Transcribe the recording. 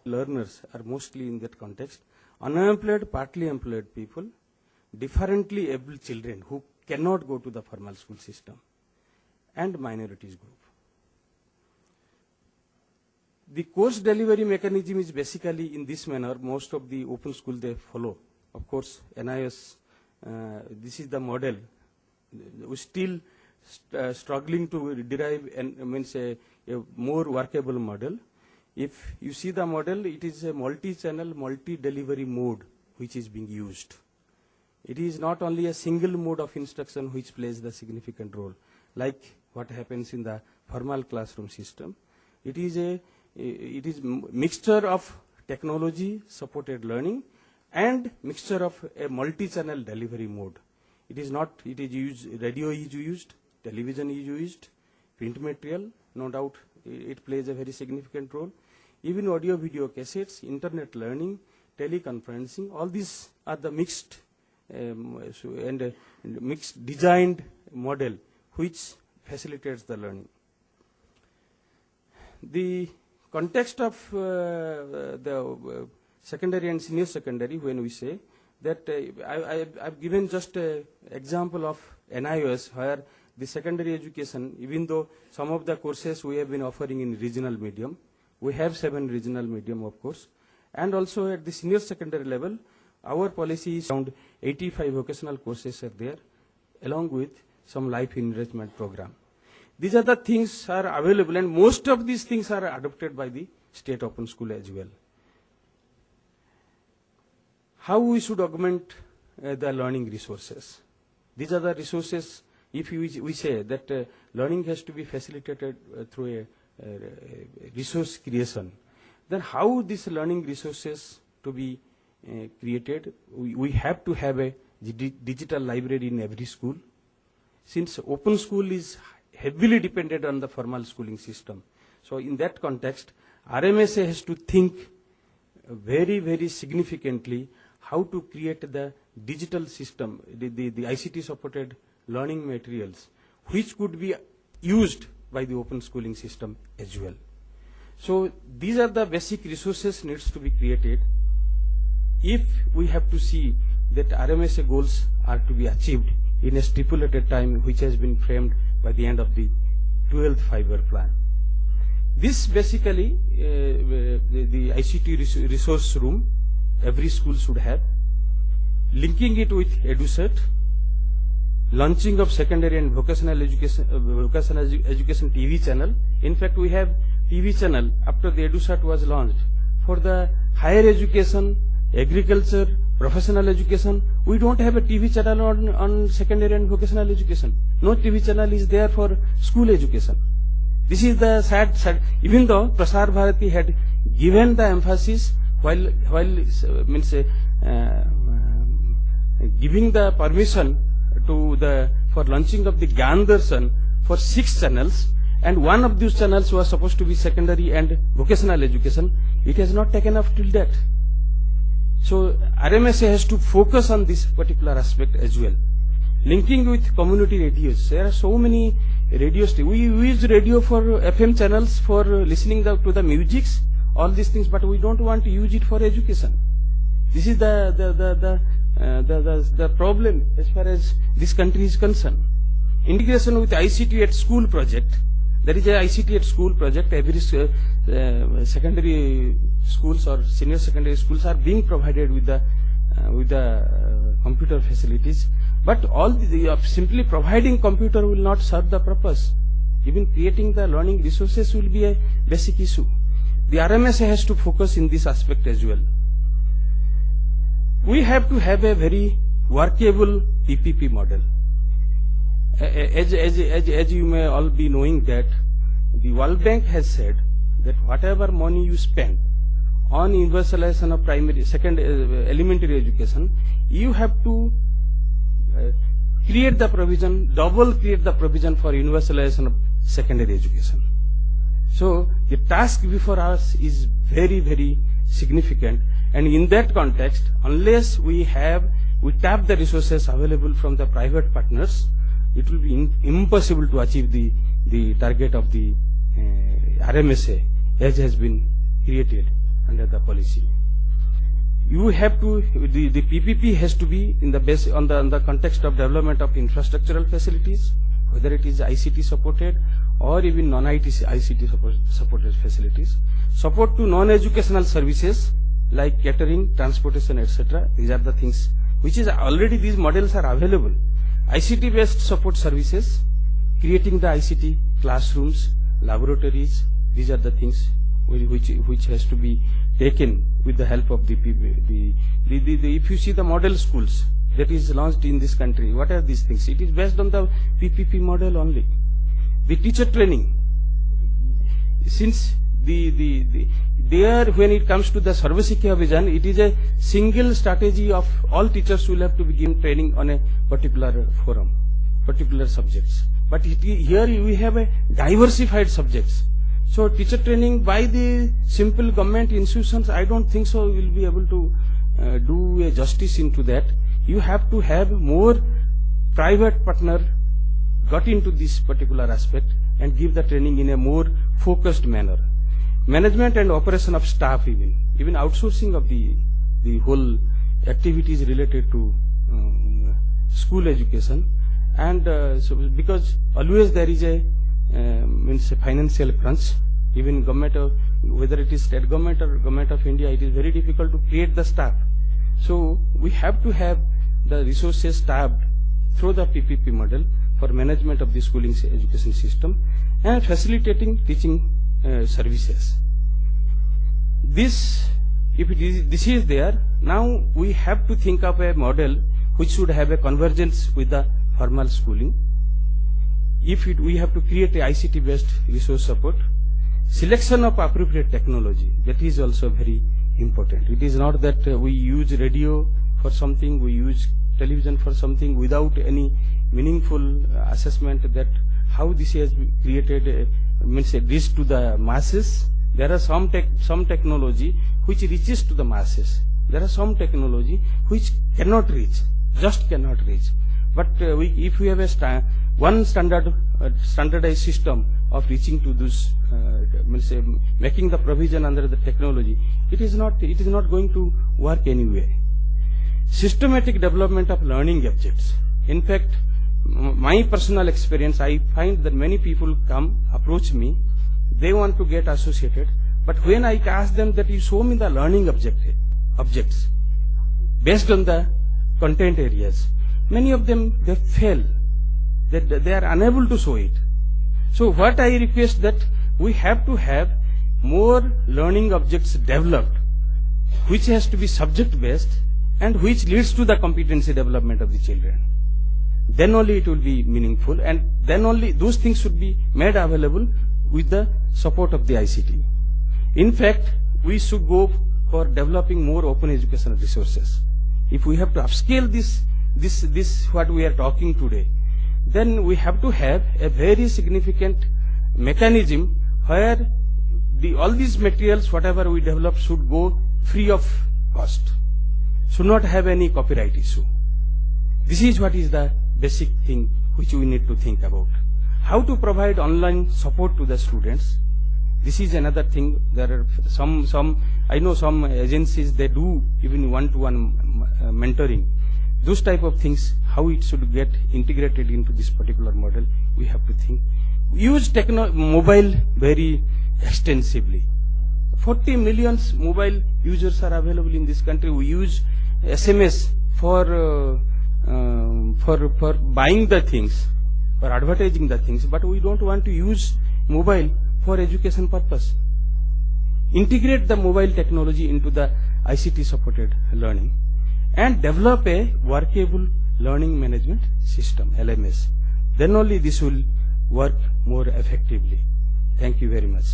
learners are mostly in that context. Unemployed, partly employed people, differently able children who cannot go to the formal school system, and minorities group. The course delivery mechanism is basically in this manner. Most of the open school they follow. Of course, NIS, this is the model. We still struggling to derive and means a more workable model. If you see the model, it is a multi-channel, multi-delivery mode which is being used. It is not only a single mode of instruction which plays the significant role, like what happens in the formal classroom system. It is mixture of technology supported learning and mixture of a multi-channel delivery mode. It is used, radio is used, television is used, print material, no doubt it plays a very significant role. Even audio video cassettes, internet learning, teleconferencing, all these are the mixed mixed designed model which facilitates the learning. The context of the secondary and senior secondary, when we say that I've given just an example of NIOS where the secondary education, even though some of the courses we have been offering in regional medium, we have 7 regional medium of course, and also at the senior secondary level, our policy is around 85 vocational courses are there, along with some life enrichment program. These are the things are available, and most of these things are adopted by the state open school as well. How we should augment the learning resources? These are the resources. If we say that learning has to be facilitated through a resource creation, then how these learning resources to be created? We have to have a digital library in every school. Since open school is heavily dependent on the formal schooling system, so in that context, RMSA has to think very, very significantly how to create the digital system, the ICT supported learning materials, which could be used by the open schooling system as well. So these are the basic resources needs to be created if we have to see that RMSA goals are to be achieved in a stipulated time which has been framed by the end of the 12th five-year plan. This basically, the ICT resource room, every school should have, linking it with EduCert, launching of secondary and vocational education TV channel. In fact, we have TV channel after the EduCert was launched. For the higher education, agriculture, professional education, we don't have a TV channel on secondary and vocational education. No TV channel is there for school education. This is the sad, even though Prasar Bharati had given the emphasis while giving the permission to for launching of the Gyan Darshan for 6 channels, and one of these channels was supposed to be secondary and vocational education. It has not taken off till that. So RMSA has to focus on this particular aspect as well. Linking with community radios. There are so many radio stations. We use radio for FM channels for listening to the musics, all these things, but we don't want to use it for education. This is the problem as far as this country is concerned. Integration with ICT at school project. There is a ICT at school project. Every secondary schools or senior secondary schools are being provided with the computer facilities. But all simply providing computer will not serve the purpose. Even creating the learning resources will be a basic issue. The RMSA has to focus in this aspect as well. We have to have a very workable PPP model. As you may all be knowing that the World Bank has said that whatever money you spend on universalization of primary, elementary education, you have to create the provision, create the provision for universalization of secondary education. So the task before us is very, very significant, and in that context, unless we tap the resources available from the private partners, it will be impossible to achieve the target of the RMSA as has been created. under the policy. You have to, the PPP has to be in the base on the context of development of infrastructural facilities, whether it is ICT supported or even non-ICT supported facilities. Support to non-educational services like catering, transportation, etc. These are the things which is already, these models are available. ICT based support services, creating the ICT classrooms, laboratories, these are the things which has to be taken with the help of the PPP. If you see the model schools that is launched in this country, what are these things? It is based on the PPP model only. The teacher training, since there, when it comes to the Sarva Shiksha Abhiyan, it is a single strategy of all teachers will have to be given training on a particular forum, particular subjects. But here we have a diversified subjects. So teacher training by the simple government institutions, I don't think so will be able to do a justice into that. You have to have more private partner got into this particular aspect and give the training in a more focused manner. Management and operation of staff, even outsourcing of the whole activities related to school education, and so because always there is a means a financial crunch. Even government of, whether it is state government or government of India, it is very difficult to create the staff. So we have to have the resources tapped through the PPP model for management of the schooling education system and facilitating teaching services. This, if this is there, now we have to think of a model which should have a convergence with the formal schooling. If we have to create a ICT based resource support, selection of appropriate technology, that is also very important. It is not that we use radio for something, we use television for something without any meaningful assessment that how this has created means a reach to the masses. There are some technology which reaches to the masses. There are some technology which cannot reach, just cannot reach. But if we have a one standardized system of reaching to those, making the provision under the technology, it is not going to work anyway. Systematic development of learning objects. In fact, my personal experience, I find that many people approach me, they want to get associated, but when I ask them that you show me the learning objects based on the content areas, many of them they fail, that they are unable to show it. So what I request that we have to have more learning objects developed, which has to be subject based and which leads to the competency development of the children. Then only it will be meaningful, and then only those things should be made available with the support of the ICT. In fact, we should go for developing more open educational resources. If we have to upscale this what we are talking today, then we have to have a very significant mechanism where all these materials, whatever we develop, should go free of cost, should not have any copyright issue. This is what is the basic thing which we need to think about. How to provide online support to the students. This is another thing. There are some I know some agencies, they do even one-to-one mentoring. Those type of things, how it should get integrated into this particular model, we have to think. Use mobile very extensively. 40 million mobile users are available in this country. We use SMS for buying the things, for advertising the things, but we don't want to use mobile for education purpose. Integrate the mobile technology into the ICT supported learning and develop a workable learning management system, LMS. Then only this will work more effectively. Thank you very much.